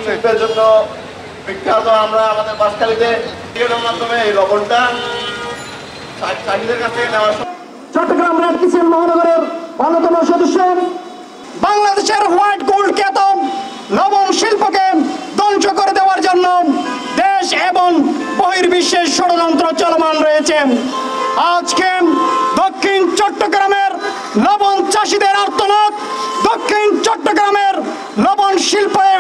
শিল্পের জন্য বিখ্যাত। আমরা আমাদের বাসকালীতে মাধ্যমে এই লবণটা চাষিদের কাছ থেকে নেওয়া। চট্টগ্রাম রেড ক্রিসেন্ট মহানগরের অন্যতম সদস্য, বাংলাদেশের হোয়াইট গোল্ড খ্যাত লবণ শিল্পকে ধ্বংস করে দেওয়ার জন্য দেশ এবং বহির্বিশ্বের ষড়যন্ত্র চলমান রয়েছে। আজকে দক্ষিণ চট্টগ্রামের লবণ চাষিদের আর্তনাদ, দক্ষিণ চট্টগ্রামের লবণ শিল্পে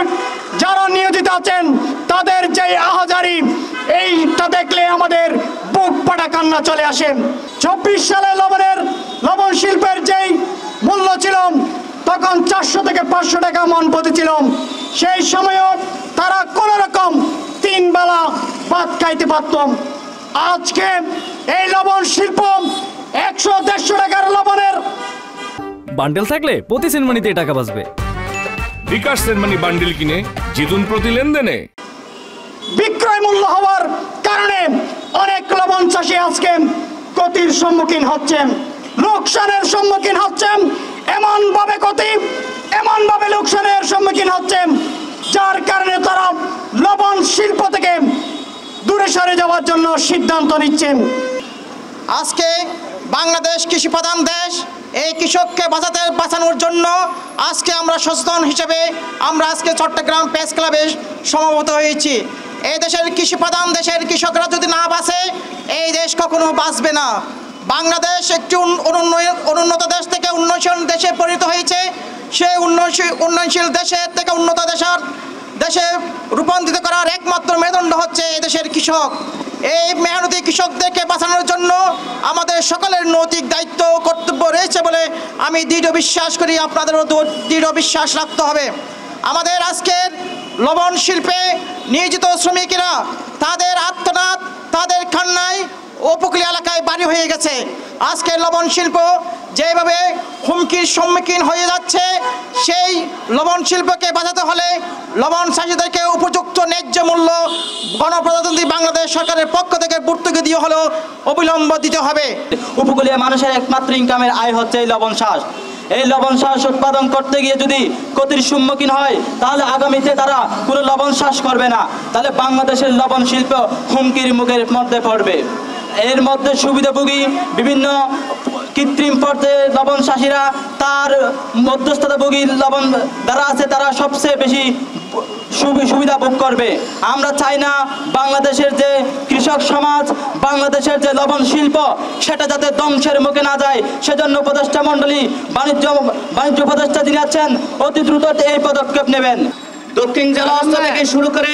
যারা নিয়োজিত আছেন তাদের যে আহাজারি, এইটা দেখলে আমাদের বুক ফাটা কান্না চলে আসে। 24 সালে লবণ শিল্পের যেই মূল্য ছিল তখন 400 থেকে 500 টাকা মন প্রতি ছিল। সেই সময়ও তারা কোনো রকম 3 বেলা ভাত খাইতে পারত। আজকে এই লবণ শিল্প 100-150 টাকার লবণের বান্ডেল থাকলে প্রতি সেনমানিতে টাকা বাঁচবে। বিকাশ সেনমানি বান্ডেল কিনে জিতুন প্রতি লেনদেনে। বিক্রয় মূল্য হওয়ার কারণে অনেক লবণ চাষী আজকে ক্ষতির সম্মুখীন হচ্ছেন, লোকসানের সম্মুখীন হচ্ছেন। এমন ভাবে লোকসানের সম্মুখীন হচ্ছেন যার কারণে তারা লবণ শিল্প থেকে দূরে সরে যাওয়ার জন্য সিদ্ধান্ত নিচ্ছেন। আজকে বাংলাদেশ কৃষি প্রধান দেশ, এই কৃষককে বাঁচানোর জন্য আজকে আমরা সচেতন হিসেবে আমরা আজকে চট্টগ্রাম প্রেস ক্লাবে সমবেত হয়েছি। এই দেশের কৃষি প্রধান দেশের কৃষকরা যদি না বাঁচে এই দেশ কখনো বাঁচবে না। বাংলাদেশ একটি অনুন্নত দেশ থেকে উন্নয়নশীল দেশে পরিণত হয়েছে। সেই উন্নয়নশীল দেশের থেকে উন্নত দেশে রূপান্তরিত করার একমাত্র মেরুদণ্ড হচ্ছে এই দেশের কৃষক। এই মেহনতি কৃষকদেরকে বাঁচানোর জন্য আমাদের সকলের নৈতিক দায়িত্ব কর্তব্য রয়েছে বলে আমি দৃঢ় বিশ্বাস করি। আপনাদেরও দৃঢ় বিশ্বাস রাখতে হবে। আমাদের আজকের লবণ শিল্পে নিয়োজিত শ্রমিকেরা তাদের আত্মনাদ, তাদের কান্নায় উপকূলীয় এলাকায় বাড়ি হয়ে গেছে। আজকের লবণ শিল্প যেভাবে হুমকির সম্মুখীন হয়ে যাচ্ছে, সেই লবণ শিল্পকে বাঁচাতে হলে লবণ চাষিদেরকে উপযুক্ত ন্যায্য মূল্য গণপ্রজাতন্ত্রী বাংলাদেশ সরকারের পক্ষ থেকে ভর্তুকি দিয়ে হলেও অবিলম্ব দিতে হবে। উপকূলীয় মানুষের একমাত্র ইনকামের আয় হচ্ছে এই লবণ চাষ। এই লবণ চাষ উৎপাদন করতে গিয়ে যদি ক্ষতির সম্মুখীন হয় তাহলে আগামীতে তারা কোনো লবণ চাষ করবে না, তাহলে বাংলাদেশের লবণ শিল্প হুমকির মুখের মধ্যে পড়বে। এর মধ্যে সুবিধাভোগী বিভিন্ন কৃত্রিম পর্যায়ে লবণ চাষিরা, তার মধ্যস্থতাভোগী লবণ যারা আছে তারা সবচেয়ে বেশি সুবিধা ভোগ করবে। আমরা চাই না বাংলাদেশের যে কৃষক সমাজ, বাংলাদেশের যে লবণ শিল্প সেটা যাতে ধ্বংসের মুখে না যায়, সেজন্য উপদেষ্টা মণ্ডলী বাণিজ্য উপদেষ্টা যিনি আছেন অতি দ্রুত এই পদক্ষেপ নেবেন। দক্ষিণ জেলা থেকে শুরু করে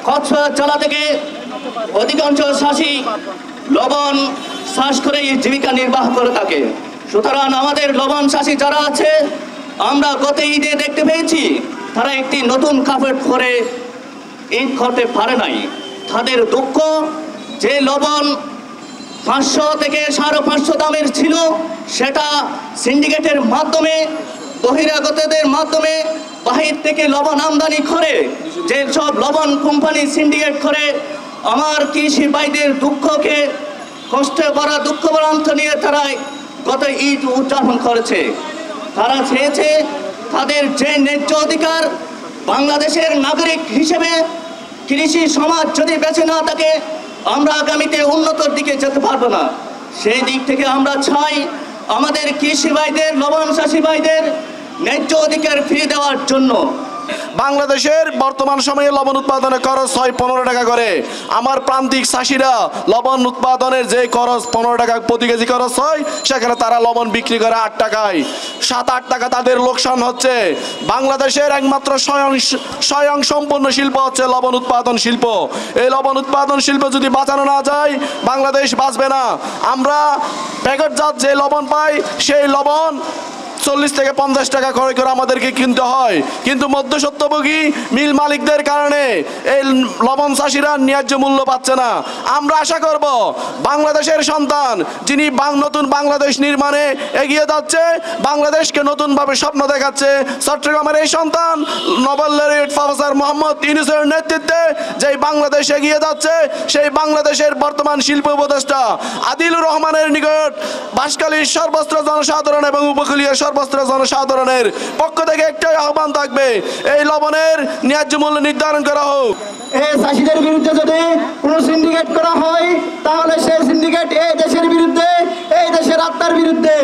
কক্সবাজার জেলা থেকে অধিকাংশ চাষি লবণ চাষ করে জীবিকা নির্বাহ করে থাকে। সুতরাং আমাদের লবণ চাষি যারা আছে, আমরা গত ঈদে দেখতে পেয়েছি তারা একটি নতুন কাপড় পরে ঈদ করতে পারে নাই। তাদের দুঃখ যে লবণ 500 থেকে 550 দামের ছিল, সেটা সিন্ডিকেটের মাধ্যমে, বহিরাগতদের মাধ্যমে বাহির থেকে লবণ আমদানি করে, যে সব লবণ কোম্পানি সিন্ডিকেট করে আমার কৃষি ভাইদের দুঃখকে কষ্ট করা দুঃখ ভ্রান্ত নিয়ে তারা গত ঈদ উদযাপন করেছে। তারা চেয়েছে তাদের যে ন্যায্য অধিকার, বাংলাদেশের নাগরিক হিসেবে কৃষি সমাজ যদি বেঁচে না থাকে আমরা আগামীতে উন্নতর দিকে যেতে পারবো না। সেই দিক থেকে আমরা চাই আমাদের কৃষি ভাইদের, লবণ চাষি ভাইদের ন্যায্য অধিকার ফিরিয়ে দেওয়ার জন্য। বাংলাদেশের বর্তমান সময়ে লবণ উৎপাদনের খরচ হয় 15 টাকা করে। আমার প্রান্তিক চাষিরা লবণ উৎপাদনের যে খরচ 15 টাকা প্রতি কেজি খরচ হয়, সেখানে তারা লবণ বিক্রি করে 8 টাকায়। 7-8 টাকা তাদের লোকসান হচ্ছে। বাংলাদেশের একমাত্র স্বয়ং সম্পূর্ণ শিল্প হচ্ছে লবণ উৎপাদন শিল্প। এই লবণ উৎপাদন শিল্প যদি বাঁচানো না যায় বাংলাদেশ বাঁচবে না। আমরা প্যাকেটজাত যে লবণ পাই সেই লবণ 40 থেকে 50 টাকা ক্রয় করে আমাদেরকে কিনতে হয়, কিন্তু মধ্যস্বত্বভোগী মিল মালিকদের কারণে এই লবণ চাষিরা ন্যায্য মূল্য পাচ্ছে না। আমরা আশা করব বাংলাদেশের সন্তান যিনি নতুন বাংলাদেশ নির্মাণে এগিয়ে যাচ্ছে, বাংলাদেশকে নতুনভাবে স্বপ্ন দেখাচ্ছে, চট্টগ্রামের এই সন্তান নোবেল লরেট প্রফেসর মোহাম্মদ ইউনূসের নেতৃত্বে যেই বাংলাদেশ এগিয়ে যাচ্ছে, সেই বাংলাদেশের বর্তমান শিল্প উপদেষ্টা আদিলুর রহমানের নিকট বাঁশখালীর সর্বস্ত্র জনসাধারণ এবং উপকূলীয় সর্বস্ত্র জনসাধারণের পক্ষ থেকে একটাই আহ্বান থাকবে, এই লবণের ন্যায্য মূল্য নির্ধারণ করা হোক। এই চাষিদের বিরুদ্ধে যদি কোনো সিন্ডিকেট করা হয়, তাহলে সেই সিন্ডিকেট এই দেশের বিরুদ্ধে, এই দেশের আত্মার বিরুদ্ধে।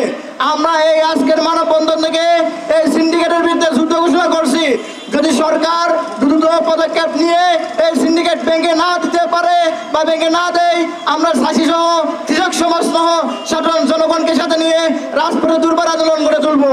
আমরা এই আজকের মানববন্ধন থেকে এই সিন্ডিকেটের বিরুদ্ধে যুদ্ধ ঘোষণা করছি। যদি সরকার দ্রুত পদক্ষেপ নিয়ে এই সিন্ডিকেট ভেঙে না দিতে পারে বা ভেঙে না দেয়, আমরা চাষি সহ কৃষক সমাজ সহ সাধারণ জনগণকে সাথে নিয়ে রাজপথে দুর্বার আন্দোলন গড়ে তুলব।